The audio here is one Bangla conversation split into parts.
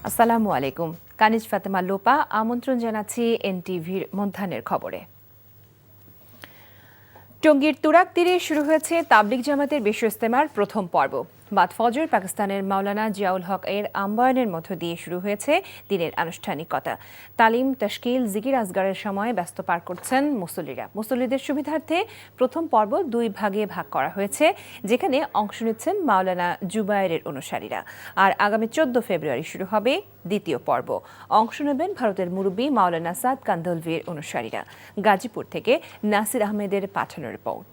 আসসালামু আলাইকুম। কানিজ ফাতেমা লোপা আমন্ত্রণ জানাচ্ছি এনটিভির মধ্যাহ্নের খবরে। টঙ্গীর তুরাগ তীরে শুরু হয়েছে তাবলিগ জামাতের বিশ্ব ইজতেমার প্রথম পর্ব। বাদ ফজর পাকিস্তানের মাওলানা জিয়াউল হক এর আহ্বায়নের মধ্য দিয়ে শুরু হয়েছে দিনের আনুষ্ঠানিকতা। তালিম, তশকিল, জিকির আজগারের সময় ব্যস্ত পার করছেন মুসল্লিরা। মুসল্লিদের সুবিধার্থে প্রথম পর্ব দুই ভাগে ভাগ করা হয়েছে, যেখানে অংশ নিচ্ছেন মাওলানা জুবায়েরের অনুসারীরা। আর আগামী 14 ফেব্রুয়ারি শুরু হবে দ্বিতীয় পর্ব। অংশ নেবেন ভারতের মুরব্বী মাওলানা সাদ কান্দলভির অনুসারীরা। গাজীপুর থেকে নাসির আহমেদের পাঠানো রিপোর্ট।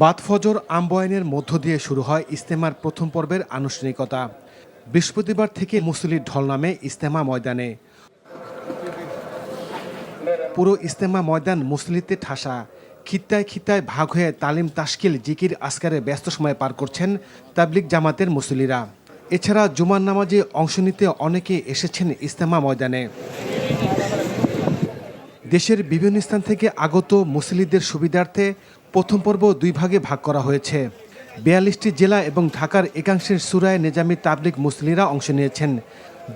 বাদ ফজর আহ্বায়নের মধ্য দিয়ে শুরু হয় ইজতেমার প্রথম পর্বের আনুষ্ঠানিকতা। বৃহস্পতিবার থেকে মুসল্লির ঢল নামে ইজতেমা ময়দানে। পুরো ইজতেমা ময়দান মুসল্লিতে ঠাসা। খিত্তায় খিত্তায় ভাগ হয়ে তালিম, তাশকিল, জিকির আসকারে ব্যস্ত সময় পার করছেন তাবলিগ জামাতের মুসল্লিরা। এছাড়া জুমার নামাজে অংশ নিতে অনেকে এসেছেন ইজতেমা ময়দানে। দেশের বিভিন্ন স্থান থেকে আগত মুসল্লিদের সুবিধার্থে প্রথম পর্ব দুই ভাগে ভাগ করা হয়েছে। 42টি জেলা এবং ঢাকার একাংশের সুরায় নেজামি তাবলিগ মুসল্লিরা অংশ নিয়েছেন,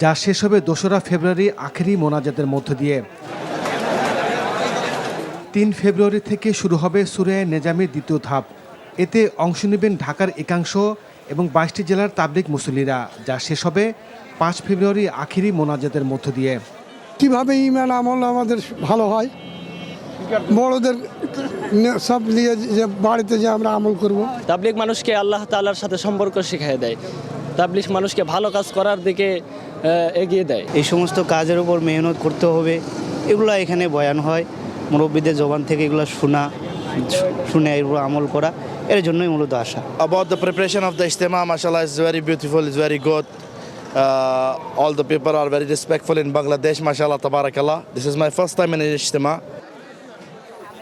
যা শেষ হবে 2রা ফেব্রুয়ারি আখেরি মোনাজাতের মধ্য দিয়ে। 3 ফেব্রুয়ারি থেকে শুরু হবে সুরায় নেজামির দ্বিতীয় ধাপ। এতে অংশ নেবেন ঢাকার একাংশ এবং 22টি জেলার তাবলিগ মুসল্লিরা, যা শেষ হবে 5 ফেব্রুয়ারি আখেরি মোনাজাতের মধ্য দিয়ে। কিভাবে ইমান আমল আমাদের ভালো হয়, বড়দের সব নিয়ে যে বাড়িতে যে আমরা আমল করব। তাবলিগ মানুষকে আল্লাহ তাআলার সাথে সম্পর্ক শিখিয়ে দেয়। তাবলিগ মানুষকে ভালো কাজ করার দিকে এগিয়ে দেয়। এই সমস্ত কাজের উপর মেহনত করতে হবে, এগুলো এখানে বয়ান হয়। মুরব্বীদের জবান থেকে এগুলো শুনে এর উপর আমল করা, এর জন্যই মূলত আসা। About the preparation of the Ijtima, mashallah, is very beautiful, it's very good. All the people are very respectful in Bangladesh, mashallah, tabarakallah. This is my first time in Ijtima.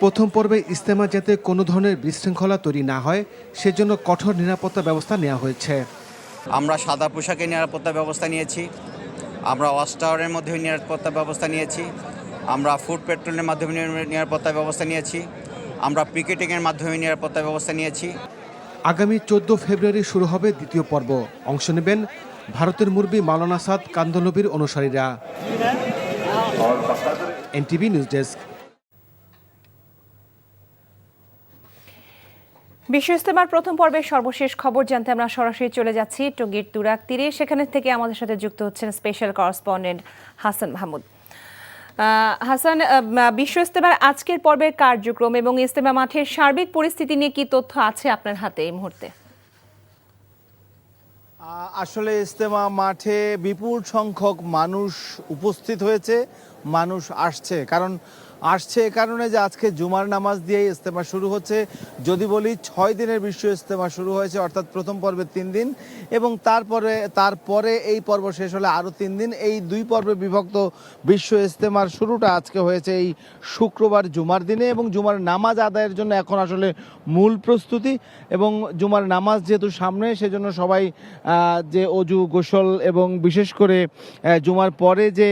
প্রথম পর্বে ইজতেমা যাতে কোনো ধরনের বিশৃঙ্খলা তৈরি না হয়, সেজন্য কঠোর নিরাপত্তা ব্যবস্থা নেওয়া হয়েছে। আমরা সাদা পোশাকে নিরাপত্তা ব্যবস্থা নিয়েছি, আমরা ওয়াচ টাওয়ারের মধ্যে নিরাপত্তা ব্যবস্থা নিয়েছি, আমরা ফুড পেট্রোলের মাধ্যমে নিরাপত্তা ব্যবস্থা নিয়েছি, আমরা পিকেটিংয়ের মাধ্যমে নিরাপত্তা ব্যবস্থা নিয়েছি। আগামী 14 ফেব্রুয়ারি শুরু হবে দ্বিতীয় পর্ব। অংশ নেবেন ভারতের মুরব্বী মাওলানা সাদ কান্দলভির অনুসারীরা। NTV news desk. বিশ্ব ইজতেমার প্রথম পর্বের সর্বশেষ খবর জানতে আমরা সরাসরি চলে যাচ্ছি টঙ্গীর তুরাগ তীরে। সেখানে থেকে আমাদের সাথে যুক্ত হচ্ছেন স্পেশাল করেসপন্ডেন্ট হাসান মাহমুদ। হাসান, বিশ্ব ইজতেমার আজকের পর্বের কার্যক্রম এবং ইজতেমা মাঠের সার্বিক পরিস্থিতি নিয়ে কি তথ্য আছে আপনার হাতে এই মুহূর্তে? আসলে ইজতেমা মাঠে বিপুল সংখ্যক মানুষ উপস্থিত হয়েছে, মানুষ আসছে। আসছে এ কারণে যে আজকে জুমার নামাজ দিয়ে ইজতেমা শুরু হচ্ছে। যদি বলি 6 দিনের বিশ্ব ইজতেমা শুরু হয়েছে, অর্থাৎ প্রথম পর্বে 3 দিন এবং তারপরে এই পর্ব শেষ হলে আরও 3 দিন। এই 2 পর্বে বিভক্ত বিশ্ব ইজতেমার শুরুটা আজকে হয়েছে এই শুক্রবার জুমার দিনে এবং জুমার নামাজ আদায়ের জন্য এখন আসলে মূল প্রস্তুতি। এবং জুমার নামাজ যেহেতু সামনে, সেজন্য সবাই যে অজু, গোসল এবং বিশেষ করে জুমার পরে যে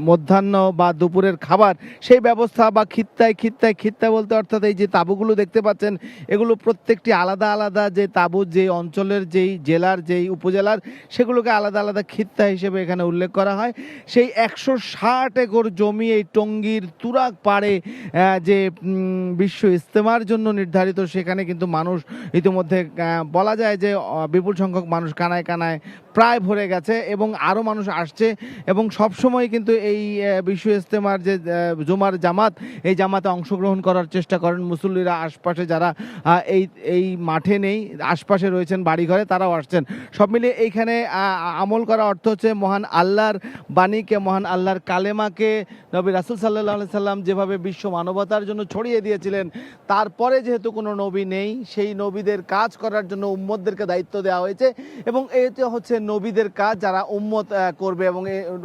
মধ্যাহ্ন বা দুপুরের খাবার, সেই ব্যবস্থা বা খিত্তায় বলতে অর্থাৎ এই যে তাঁবুগুলো দেখতে পাচ্ছেন, এগুলো প্রত্যেকটি আলাদা আলাদা যে তাঁবু, যে অঞ্চলের, যেই জেলার, যেই উপজেলার, সেগুলোকে আলাদা আলাদা খিত্তা হিসেবে এখানে উল্লেখ করা হয়। সেই 160 একর জমি এই টঙ্গীর তুরাগ পাড়ে যে বিশ্ব ইজতেমার জন্য নির্ধারিত, সেখানে কিন্তু মানুষ ইতিমধ্যে বলা যায় যে বিপুল সংখ্যক মানুষ কানায় কানায় প্রায় ভরে গেছে এবং আরও মানুষ আসছে। এবং সবসময় কিন্তু এই বিশ্ব ইজতেমার যে জুমার জামাত, এই জামাতে অংশগ্রহণ করার চেষ্টা করেন মুসল্লিরা। আশপাশে যারা এই মাঠে নেই, আশপাশে রয়েছেন বাড়িঘরে, তারাও আসছেন। সব মিলিয়ে এইখানে আমল করা অর্থ হচ্ছে মহান আল্লাহর বাণীকে, মহান আল্লাহর কালেমাকে নবী রাসূল সাল্লাল্লাহু আলাইহি সাল্লাম যেভাবে বিশ্ব মানবতার জন্য ছড়িয়ে দিয়েছিলেন, তারপরে যেহেতু কোনো নবী নেই, সেই নবীদের কাজ করার জন্য উম্মতদেরকে দায়িত্ব দেওয়া হয়েছে এবং এটা হচ্ছে নবীদের কাজ যারা উম্মত করবে। এবং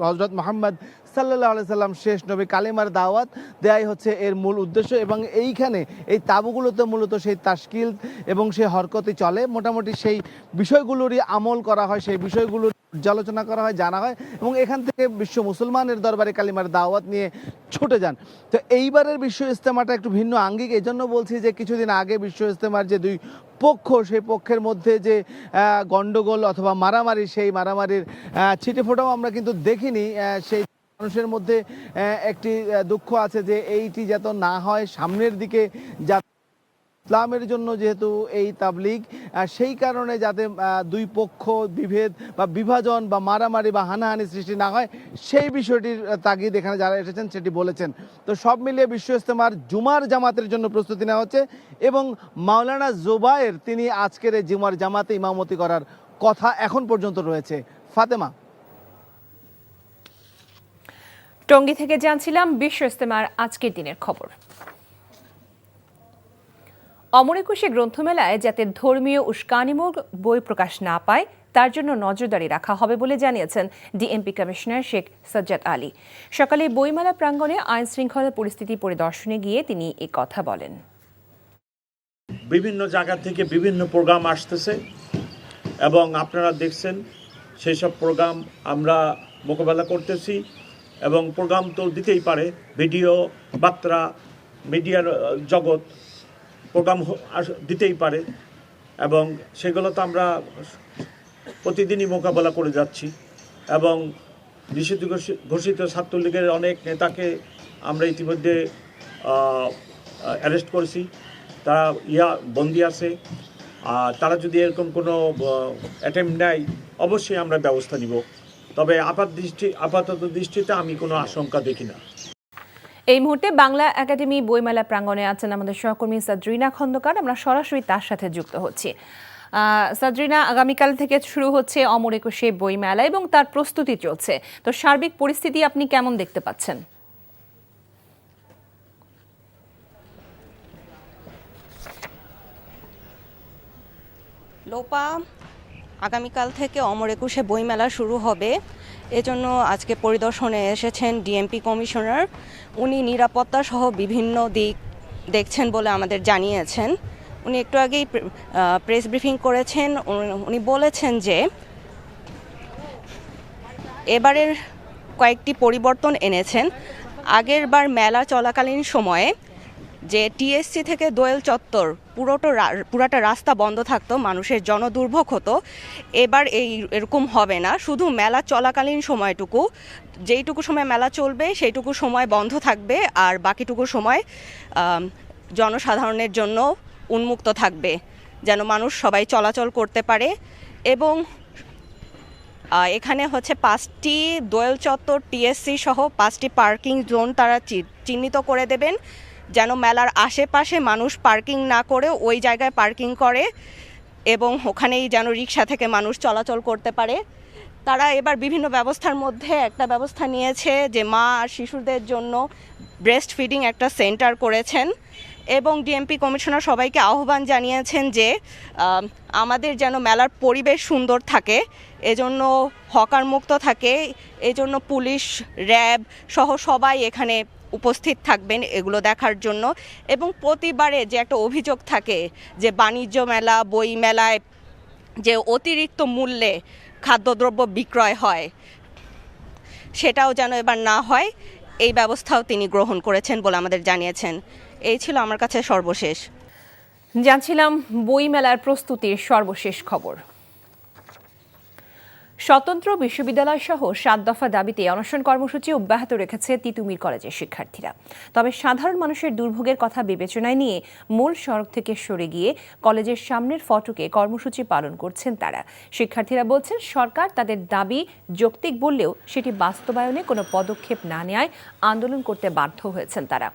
হযরত মুহাম্মদ সাল্লাল্লাহু আলাইহি সাল্লাম শেষ নবী, কালেমার দাওয়াত দেয়াই হচ্ছে এর মূল উদ্দেশ্য। এবং এইখানে এই তাঁবুগুলোতে মূলত সেই তাশকিল এবং সেই হরকতি চলে, মোটামুটি সেই বিষয়গুলোরই আমল করা হয়, সেই বিষয়গুলোর পর্যালোচনা করা হয়, জানা হয় এবং এখান থেকে বিশ্ব মুসলমানের দরবারে কালিমার দাওয়াত নিয়ে ছুটে যান। তো এইবারের বিশ্ব ইজতেমাটা একটু ভিন্ন আঙ্গিক। এই জন্য বলছি যে কিছুদিন আগে বিশ্ব ইজতেমার যে 2 পক্ষ, সেই পক্ষের মধ্যে যে গণ্ডগোল অথবা মারামারি, সেই মারামারির ছিটেফোঁটাও আমরা কিন্তু দেখিনি। সেই মানুষের মধ্যে একটি দুঃখ আছে যে এইটি যাতে না হয়, সামনের দিকে যা ইসলামের জন্য যেহেতু এই তাবলিগ, সেই কারণে যাতে দুই পক্ষ বিভেদ বা বিভাজন বা মারামারি বা হানাহানি সৃষ্টি না হয়, সেই বিষয়টির তাগিদ এখানে যারা এসেছেন সেটি বলেছেন। তো সব মিলিয়ে বিশ্ব ইজতেমার জুমার জামাতের জন্য প্রস্তুতি নেওয়া হচ্ছে এবং মাওলানা জুবায়ের তিনি আজকের এই জুমার জামাতে ইমামতি করার কথা এখন পর্যন্ত রয়েছে। ফাতেমা। টঙ্গী থেকে জানছিলাম বিশ্ব ইজতেমার আজকের দিনের খবর। অমর একুশে গ্রন্থমেলায় যাতে ধর্মীয় উস্কানিমূলক বই প্রকাশ না পায় তার জন্য নজরদারি রাখা হবে বলে জানিয়েছেন ডিএমপি কমিশনার শেখ সাজ্জাদ আলী। সকালে বইমেলা প্রাঙ্গণে আইন শৃঙ্খলা পরিস্থিতি পরিদর্শনে গিয়ে তিনি এই কথা বলেন। বিভিন্ন জায়গা থেকে বিভিন্ন প্রোগ্রাম আসতেছে এবং আপনারা দেখছেন সেই সব প্রোগ্রাম আমরা মোকাবেলা করতেছি এবং প্রোগ্রাম তো দিতেই পারে, ভিডিও বার্তা মিডিয়ার জগৎ প্রোগ্রাম দিতেই পারে এবং সেগুলো তো আমরা প্রতিদিনই মোকাবেলা করে যাচ্ছি এবং নিষিদ্ধ ঘোষিত ছাত্রলীগের অনেক নেতাকে আমরা ইতিমধ্যে অ্যারেস্ট করেছি, তারা বন্দি আছে। তারা যদি এরকম কোনো অ্যাটেম্প নেয় অবশ্যই আমরা ব্যবস্থা নিব, তবে আপাতত দৃষ্টিতে আমি কোনো আশঙ্কা দেখি না। এই মুহূর্তে বাংলা একাডেমি বইমেলা প্রাঙ্গণে আছেন আমাদের সহকর্মী সাদরিনা খন্দকার। আমরা সরাসরি তার সাথে যুক্ত হচ্ছি। সাদরিনা, আগামীকাল থেকে শুরু হচ্ছে অমর একুশে বইমেলা এবং তার প্রস্তুতি চলছে, তো সার্বিক পরিস্থিতি আপনি কেমন দেখতে পাচ্ছেন? লোপা, আগামীকাল থেকে অমর একুশে বইমেলা শুরু হবে, এজন্য আজকে পরিদর্শনে এসেছেন ডিএমপি কমিশনার। উনি নিরাপত্তা সহ বিভিন্ন দিক দেখছেন বলে আমাদের জানিয়েছেন। উনি একটু আগেই প্রেস ব্রিফিং করেছেন। উনি বলেছেন যে এবারের কয়েকটি পরিবর্তন এনেছেন। আগের বার মেলা চলাকালীন সময়ে যে টিএসসি থেকে দোয়েল চত্বর পুরাটা রাস্তা বন্ধ থাকতো, মানুষের জনদুর্ভোগ হতো। এবার এরকম হবে না, শুধু মেলা চলাকালীন সময়টুকু, যেইটুকু সময় মেলা চলবে সেইটুকু সময় বন্ধ থাকবে আর বাকিটুকু সময় জনসাধারণের জন্য উন্মুক্ত থাকবে, যেন মানুষ সবাই চলাচল করতে পারে। এবং এখানে হচ্ছে 5টি দোয়েল চত্বর টিএসসি সহ 5টি পার্কিং জোন তারা চিহ্নিত করে দেবেন, যেন মেলার আশেপাশে মানুষ পার্কিং না করে ওই জায়গায় পার্কিং করে এবং ওখানেই যেন রিক্সা থেকে মানুষ চলাচল করতে পারে। তারা এবার বিভিন্ন ব্যবস্থার মধ্যে একটা ব্যবস্থা নিয়েছে যে মা আর শিশুদের জন্য ব্রেস্ট ফিডিং একটা সেন্টার করেছেন এবং ডিএমপি কমিশনার সবাইকে আহ্বান জানিয়েছেন যে আমাদের যেন মেলার পরিবেশ সুন্দর থাকে, এজন্য হকার মুক্ত থাকে, এজন্য পুলিশ, র্যাব সহ সবাই এখানে উপস্থিত থাকবেন এগুলো দেখার জন্য। এবং প্রতিবারে যে একটা অভিযোগ থাকে যে বাণিজ্য মেলা, বই মেলায় যে অতিরিক্ত মূল্যে খাদ্যদ্রব্য বিক্রয় হয়, সেটাও যেন এবার না হয়, এই ব্যবস্থাও তিনি গ্রহণ করেছেন বলে আমাদের জানিয়েছেন। এই ছিল আমার কাছে সর্বশেষ। জানছিলাম বইমেলার প্রস্তুতির সর্বশেষ খবর। স্বতন্ত্র বিশ্ববিদ্যালয় সহ 7 দফা দাবিতে অনশন কর্মসূচি অব্যাহত রেখেছে তিতুমির কলেজের শিক্ষার্থীরা। তবে সাধারণ মানুষের দুর্ভোগের কথা বিবেচনায় নিয়ে মূল সড়ক থেকে সরে গিয়ে কলেজের সামনের ফটকে কর্মসূচি পালন করছেন তারা। শিক্ষার্থীরা বলছেন সরকার তাদের দাবি যৌক্তিক বললেও সেটি বাস্তবায়নে কোনো পদক্ষেপ না নেওয়ায় আন্দোলন করতে বাধ্য হয়েছেন তারা।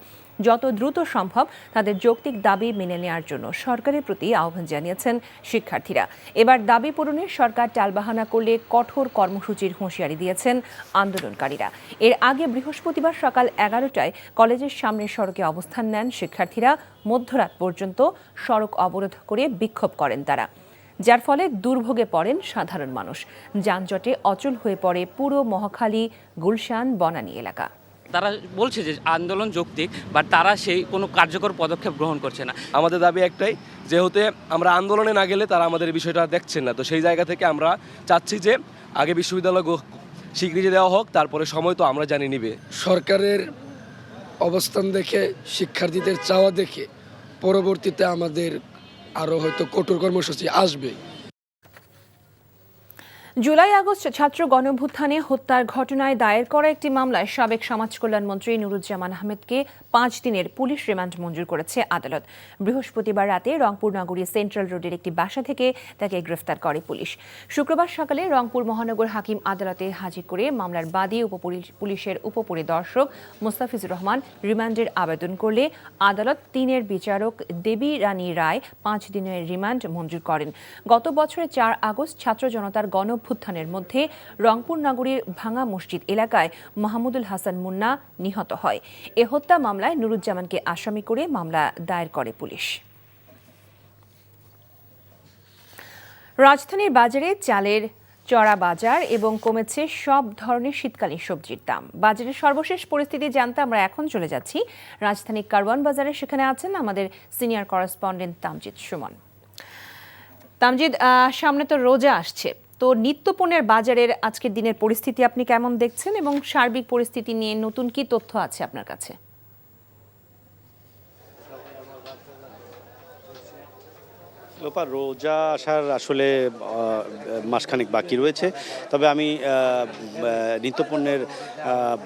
যত দ্রুত সম্ভব তাদের যৌক্তিক দাবি মেনে নেওয়ার জন্য সরকারের প্রতি আহ্বান জানিয়েছেন শিক্ষার্থীরা। এবার দাবি পূরণে সরকার টালবাহানা করলে কঠোর কর্মসূচির হুঁশিয়ারি দিয়েছেন আন্দোলনকারীরা। এর আগে বৃহস্পতিবার সকাল 11টায় কলেজের সামনের সড়কে অবস্থান নেন শিক্ষার্থীরা। মধ্যরাত পর্যন্ত সড়ক অবরোধ করে বিক্ষোভ করেন তারা, যার ফলে দুর্ভোগে পড়েন সাধারণ মানুষ। যানজটে অচল হয়ে পড়ে পুরো মহাখালী, গুলশান, বনানী এলাকা। তারা বলছে যে আন্দোলন যৌক্তিক, বাট তারা সেই কোনো কার্যকর পদক্ষেপ গ্রহণ করছে না। আমাদের দাবি একটাই, যেহেতু আমরা আন্দোলনে না গেলে তারা আমাদের বিষয়টা দেখছেন না, তো সেই জায়গা থেকে আমরা চাচ্ছি যে আগে বিশ্ববিদ্যালয় স্বীকৃতি দেওয়া হোক, তারপরে সময় তো আমরা জানি নিবে। সরকারের অবস্থান দেখে, শিক্ষার্থীদের চাওয়া দেখে পরবর্তীতে আমাদের আরও হয়তো কঠোর কর্মসূচি আসবে। জুলাই আগস্ট ছাত্র গণঅভ্যুত্থানে হত্যার ঘটনায় দায়ের করা একটি মামলায় সাবেক সমাজ কল্যাণমন্ত্রী নুরুজ্জামান আহমেদকে 5 দিনের পুলিশ রিমান্ড মঞ্জুর করেছে আদালত। বৃহস্পতিবার রাতে রংপুর নগরীর সেন্ট্রাল রোডের একটি বাসা থেকে তাকে গ্রেফতার করে পুলিশ। শুক্রবার সকালে রংপুর মহানগর হাকিম আদালতে হাজির করে মামলার বাদী পুলিশের উপপরিদর্শক মোস্তাফিজুর রহমান রিমান্ডের আবেদন করলে আদালত 3 বিচারক দেবী রানী রায় 5 দিনের রিমান্ড মঞ্জুর করেন। গত বছরের 4 আগস্ট ছাত্র জনতার গণঅভ্যুত্থানের মধ্যে রংপুর নগরীর ভাঙা মসজিদ এলাকায় মাহমুদুল হাসান মুন্না নিহত হয়। এ হত্যা মামলায় নুরুজ্জামানকে আসামি করে মামলা দায়ের করে পুলিশ। রাজধানীর বাজারে চালের চড়া বাজার এবং কমেছে সব ধরনের শীতকালীন সবজির দাম। বাজারের সর্বশেষ পরিস্থিতি জানতে আমরা এখন চলে যাচ্ছি রাজধানীর কারওয়ান বাজারে। সেখানে আছেন আমাদের সিনিয়র করেসপন্ডেন্ট তামজিদ সুমন। তামজিদ, সামনে তো রোজা আসছে, তো নিত্যপণ্যের বাজারের আজকের দিনের পরিস্থিতি আপনি কেমন দেখছেন এবং সার্বিক পরিস্থিতি নিয়ে নতুন কি তথ্য আছে আপনার কাছে? লোপা, রোজা আসার আসলে মাসখানেক বাকি রয়েছে, তবে আমি নিত্যপণ্যের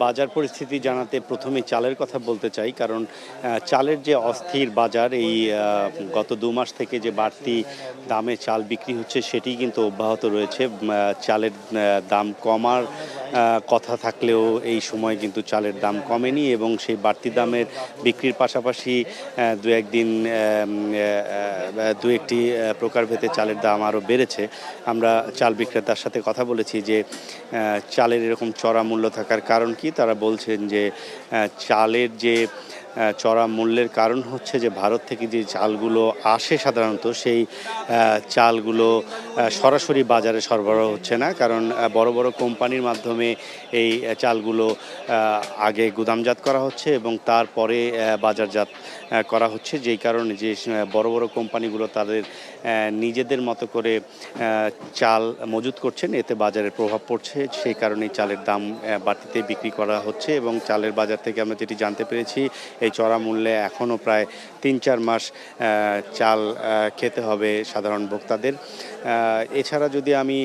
বাজার পরিস্থিতি জানাতে প্রথমে চালের কথা বলতে চাই, কারণ চালের যে অস্থির বাজার, এই গত 2 মাস থেকে যে বাড়তি দামে চাল বিক্রি হচ্ছে সেটি কিন্তু অব্যাহত রয়েছে। চালের দাম কমার কথা থাকলেও এই সময় কিন্তু চালের দাম কমেনি এবং সেই বাড়তি দামের বিক্রির পাশাপাশি দু একটি প্রকারভেদে চালের দাম আরও বেড়েছে। আমরা চাল বিক্রেতার সাথে কথা বলেছি যে চালের এরকম চড়া মূল্য থাকার কারণ কি। তারা বলছেন যে চালের যে চড়া মূল্যের কারণ হচ্ছে যে ভারত থেকে যে চালগুলো আসে সাধারণত সেই চালগুলো সরাসরি বাজারে সরবরাহ হচ্ছে না, কারণ বড় বড় কোম্পানির মাধ্যমে এই চালগুলো আগে গুদামজাত করা হচ্ছে এবং তারপরে বাজারজাত করা হচ্ছে, যেই কারণে যে বড় বড় কোম্পানিগুলো তাদের নিজেদের মতো করে চাল মজুত করছেন, এতে বাজারে প্রভাব পড়ছে। সেই কারণেই চালের দাম বাড়তিতে বিক্রি করা হচ্ছে এবং চালের বাজার থেকে আমরা যেটি জানতে পেরেছি এই চড়া মূল্যে এখনও প্রায় 3-4 মাস চাল খেতে হবে সাধারণ ভোক্তাদের। এছাড়া যদি আমি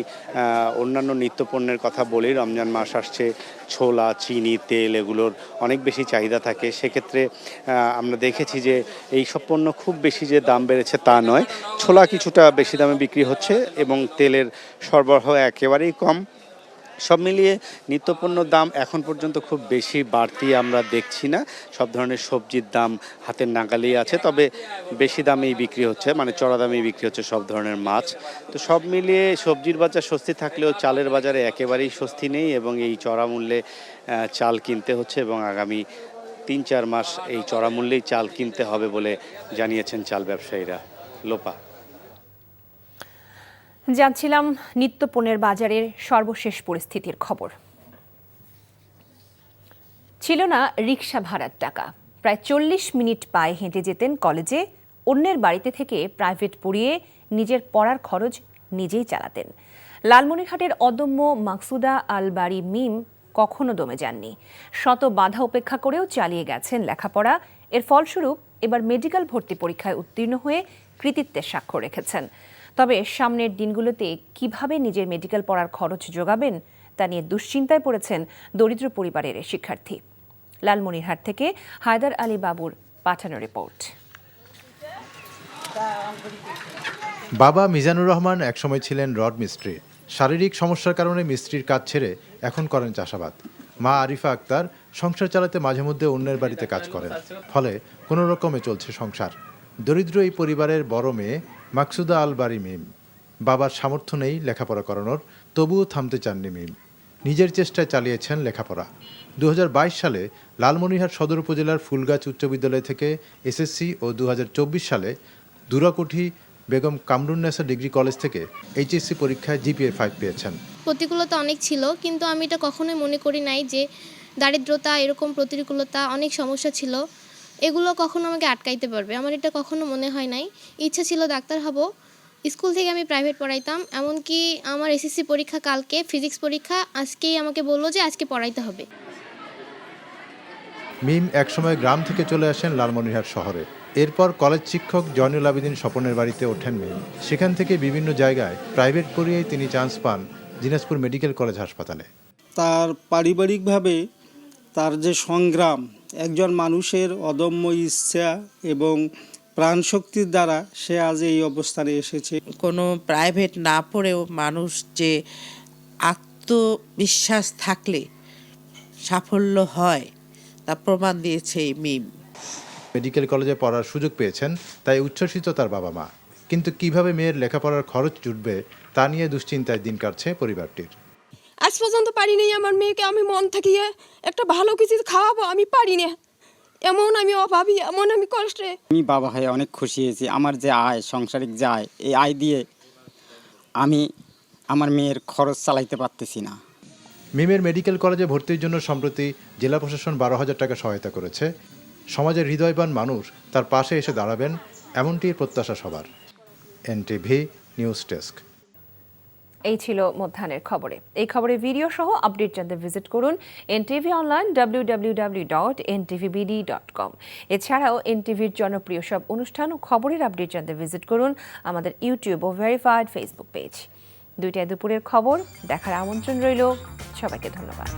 অন্যান্য নিত্যপণ্যের কথা বলি, রমজান মাস আসছে, ছোলা, চিনি, তেল এগুলোর অনেক বেশি চাহিদা থাকে। সেক্ষেত্রে আমরা দেখেছি যে এই সব পণ্য খুব বেশি যে দাম বেড়েছে তা নয়, ছোলা কিছুটা বেশি দামে বিক্রি হচ্ছে এবং তেলের সরবরাহ একেবারেই কম। সব মিলিয়ে নিত্যপণ্যর দাম এখন পর্যন্ত খুব বেশি বাড়তি আমরা দেখছি না। সব ধরনের সবজির দাম হাতের নাগালেই আছে, তবে বেশি দামেই বিক্রি হচ্ছে, মানে চড়া দামেই বিক্রি হচ্ছে সব ধরনের মাছ। তো সব মিলিয়ে সবজির বাজার স্বস্তি থাকলেও চালের বাজারে একেবারেই স্বস্তি নেই এবং এই চড়া মূল্যে চাল কিনতে হচ্ছে এবং আগামী 3-4 মাস এই চড়া মূল্যেই চাল কিনতে হবে বলে জানিয়েছেন চাল ব্যবসায়ীরা। লোপা, জানছিলাম নিত্যপণ্যের বাজারের সর্বশেষ পরিস্থিতির খবর। ছিল না রিকশা ভাড়ার টাকা, প্রায় 40 মিনিট পায়ে হেঁটে যেতেন কলেজে, অন্যের বাড়িতে থেকে প্রাইভেট পড়িয়ে নিজের পড়ার খরচ নিজেই চালাতেন। লালমনিরহাটের অদম্য মাকসুদা আল বাড়ি মিম কখনো দমে যাননি, শত বাধা উপেক্ষা করেও চালিয়ে গেছেন লেখাপড়া। এর ফলস্বরূপ এবার মেডিকেল ভর্তি পরীক্ষায় উত্তীর্ণ হয়ে কৃতিত্বের স্বাক্ষর রেখেছেন। তবে সামনের দিনগুলোতে কিভাবে নিজের মেডিকেল পড়ার খরচ যোগাবেন তা নিয়ে দুশ্চিন্তায় পড়েছেন দরিদ্র পরিবারের শিক্ষার্থী। লালমনিরহাট থেকে হায়দার আলী বাবুর পাঠানো রিপোর্ট। বাবা মিজানুর রহমান একসময় ছিলেন রড মিস্ত্রি। শারীরিক সমস্যার কারণে মিস্ত্রির কাজ ছেড়ে এখন করেন চাষাবাদ। মা আরিফা আক্তার সংসার চালাতে মাঝে মধ্যে অন্যের বাড়িতে কাজ করেন, ফলে কোনো রকমে চলছে সংসার। দরিদ্র এই পরিবারের বড় মেয়ে মাকসুদা আল বাড়ি মিম। বাবার সামর্থ্য নেই লেখাপড়া করানোর, তবুও থামতে চাননি মিম। নিজের চেষ্টায় চালিয়েছেন লেখাপড়া। 2022 সালে লালমনিরহাট সদর উপজেলার ফুলগাছ উচ্চ বিদ্যালয় থেকে এসএসসি ও 2024 সালে দুরাকুঠি বেগম কামরুন্নেসা ডিগ্রি কলেজ থেকে এইচএসসি পরীক্ষায় জিপিএ 5 পেয়েছেন। প্রতিকূলতা অনেক ছিল, কিন্তু আমি এটা কখনোই মনে করি নাই যে দারিদ্রতা, এরকম প্রতিকূলতা, অনেক সমস্যা ছিল, এগুলো কখনো আমাকে আটকাইতে পারবে। আমার এটা কখনো মনে হয় নাই। ইচ্ছা ছিল ডাক্তার হব। স্কুল থেকে আমি প্রাইভেট পড়াইতাম, এমনকি আমার এসএসসি পরীক্ষা কালকে, ফিজিক্স পরীক্ষা আজকেই আমাকে বললো যে আজকে পড়াইতে হবে। মিম একসময় গ্রাম থেকে চলে আসেন লালমনিরহাট শহরে। এরপর কলেজ শিক্ষক জয়নুল আবেদিন স্বপনের বাড়িতে ওঠেন মিম। সেখান থেকে বিভিন্ন জায়গায় প্রাইভেট পড়িয়েই তিনি চান্স পান দিনাজপুর মেডিকেল কলেজ হাসপাতালে। তার পারিবারিকভাবে তার যে সংগ্রাম, একজন মানুষের অদম্য ইচ্ছা এবং প্রাণশক্তির দ্বারা সে আজ এই অবস্থানে এসেছে। কোনো প্রাইভেট না পড়েও মানুষ যে আত্মবিশ্বাস থাকলে সাফল্য হয় তা প্রমাণ দিয়েছে এই মিম। মেডিকেল কলেজে পড়ার সুযোগ পেয়েছেন, তাই উচ্ছ্বসিত তার বাবা মা। কিন্তু কিভাবে মেয়ের লেখাপড়ার খরচ জুটবে তা নিয়ে দুশ্চিন্তায় দিন কাটছে পরিবারটির। আজ পর্যন্ত পারিনি আমার মেয়েকে আমি মন থাকিয়ে একটা ভালো কিছু খাওয়াবো, আমি পারি না। এমন আমি অভাবী, এমন আমি কষ্টে। আমি বাবা হয়ে অনেক খুশি হয়েছি। আমার যে আয়, সাংসারিক যে আয়, এই আয় দিয়ে আমি আমার মেয়ের খরচ চালাইতে পারতেছি না। মিমের মেডিকেল কলেজে ভর্তির জন্য সম্প্রতি জেলা প্রশাসন 12,000 টাকা সহায়তা করেছে। সমাজের হৃদয়বান মানুষ তার পাশে এসে দাঁড়াবেন, এমনটিই প্রত্যাশা সবার। NTV news desk. এই ছিল মধ্যাহ্নের খবরে। এই খবরের ভিডিও সহ আপডেট জানতে ভিজিট করুন এনটিভি অনলাইন www.ntvbd.com। এছাড়াও এনটিভির জনপ্রিয় সব অনুষ্ঠান ও খবরের আপডেট জানতে ভিজিট করুন আমাদের ইউটিউব ও ভেরিফাইড ফেসবুক পেজ। 2টায় দুপুরের খবর দেখার আমন্ত্রণ রইল। সবাইকে ধন্যবাদ।